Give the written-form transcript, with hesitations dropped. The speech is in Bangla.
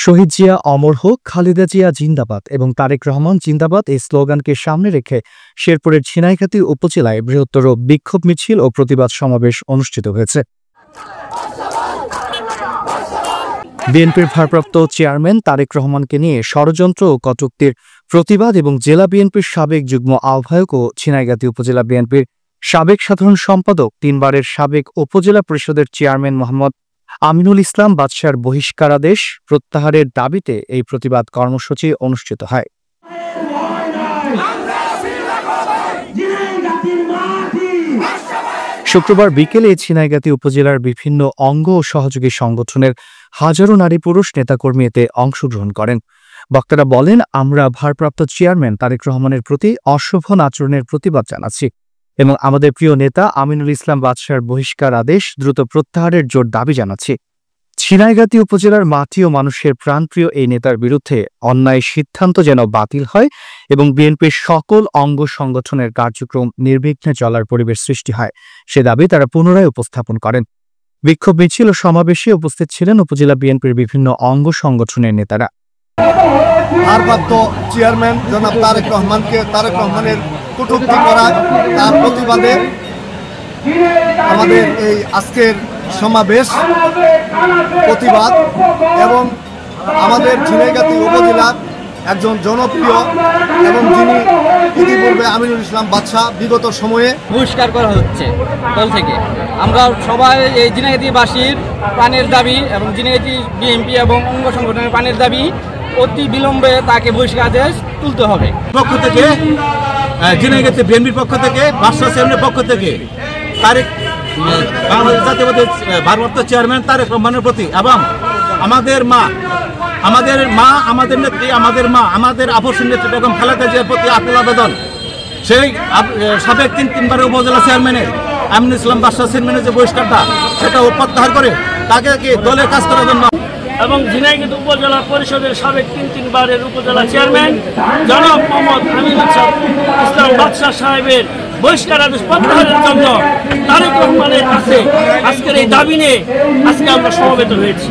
শহীদ জিয়া অমর হোক, খালেদা জিয়া জিন্দাবাদ এবং তারেক রহমান জিন্দাবাদ এই স্লোগানকে সামনে রেখে শেরপুরের ঝিনাইগাতী উপজেলায় বৃহত্তর বিক্ষোভ মিছিল ও প্রতিবাদ সমাবেশ অনুষ্ঠিত হয়েছে। বিএনপির ভারপ্রাপ্ত চেয়ারম্যান তারেক রহমানকে নিয়ে ষড়যন্ত্র ও কটূক্তির প্রতিবাদ এবং জেলা বিএনপির সাবেক যুগ্ম আহ্বায়ক ও ঝিনাইগাতী উপজেলা বিএনপির সাবেক সাধারণ সম্পাদক, তিনবারের সাবেক উপজেলা পরিষদের চেয়ারম্যান মোহাম্মদ আমিনুল ইসলাম বাদশার বহিষ্কারাদেশ প্রত্যাহারের দাবিতে এই প্রতিবাদ কর্মসূচি অনুষ্ঠিত হয়। শুক্রবার বিকেলে ঝিনাইগাতী উপজেলার বিভিন্ন অঙ্গ ও সহযোগী সংগঠনের হাজারো নারী পুরুষ নেতাকর্মী এতে অংশগ্রহণ করেন। বক্তারা বলেন, আমরা ভারপ্রাপ্ত চেয়ারম্যান তারেক রহমানের প্রতি অশোভন আচরণের প্রতিবাদ জানাচ্ছি এবং আমাদের প্রিয় নেতা আমিনুল ইসলাম বাদশার বহিষ্কার আদেশ দ্রুত প্রত্যাহারের জোর দাবি জানাচ্ছি। ঝিনাইগাতী উপজেলার মাটি ও মানুষের প্রাণপ্রিয় এই নেতার বিরুদ্ধে অন্যায় সিদ্ধান্ত যেন বাতিল হয় এবং বিএনপির সকল অঙ্গ সংগঠনের কার্যক্রম নির্বিঘ্নে চলার পরিবেশ সৃষ্টি হয়, সে দাবি তারা পুনরায় উপস্থাপন করেন। বিক্ষোভ মিছিল ও সমাবেশে উপস্থিত ছিলেন উপজেলা বিএনপির বিভিন্ন অঙ্গ সংগঠনের নেতারা। ভারপ্রাপ্ত চেয়ারম্যান জনাব তারেক রহমানের কটূক্তি করা, তার প্রতিবাদে আমাদের এই আজকের সমাবেশ প্রতিবাদ এবং আমাদের ঝিনাইগাতী উপজেলার একজন জনপ্রিয় এবং যিনি ইতিপূর্বে আমিনুল ইসলাম বাদশা বিগত সময়ে বহিষ্কার করা হচ্ছে দল থেকে। আমরা সবাই এই ঝিনাইগাতীবাসীর প্রাণের দাবি এবং ঝিনাইগাতী বিএনপি এবং অঙ্গ সংগঠনের প্রাণের দাবি অতি বিলম্বে তাকে বহিষ্কার আদেশ তুলতে হবে। পক্ষ থেকে ঝিনাইগাতী বিএনপির পক্ষ থেকে, বাদশা চেয়ারম্যানের পক্ষ থেকে তারেক বাংলাদেশ জাতীয়তাবাদী ভারপ্রাপ্ত চেয়ারম্যান তারেক রহমানের প্রতি এবং আমাদের মা, আমাদের নেত্রী, আমাদের আপসী নেত্রী বেগম খালেদা জিয়ার প্রতি আকুল আবেদন, সেই সাবেক তিনবারের উপজেলা চেয়ারম্যানের আমিনুল ইসলাম বাদশা চেয়ারম্যানের যে বহিষ্কারটা, সেটা প্রত্যাহার করে তাকে দলের কাজ করার জন্য এবং ঝিনাইগাতী উপজেলা পরিষদের সাবেক তিনবারের উপজেলা চেয়ারম্যান জনাব মোহাম্মদ আমিনুল ইসলাম বাদশা সাহেবের বহিষ্কার আদেশ প্রত্যাহারের জন্য তারেক রহমানের কাছে আজকের এই দাবি নিয়ে আজকে আমরা সমবেত হয়েছি।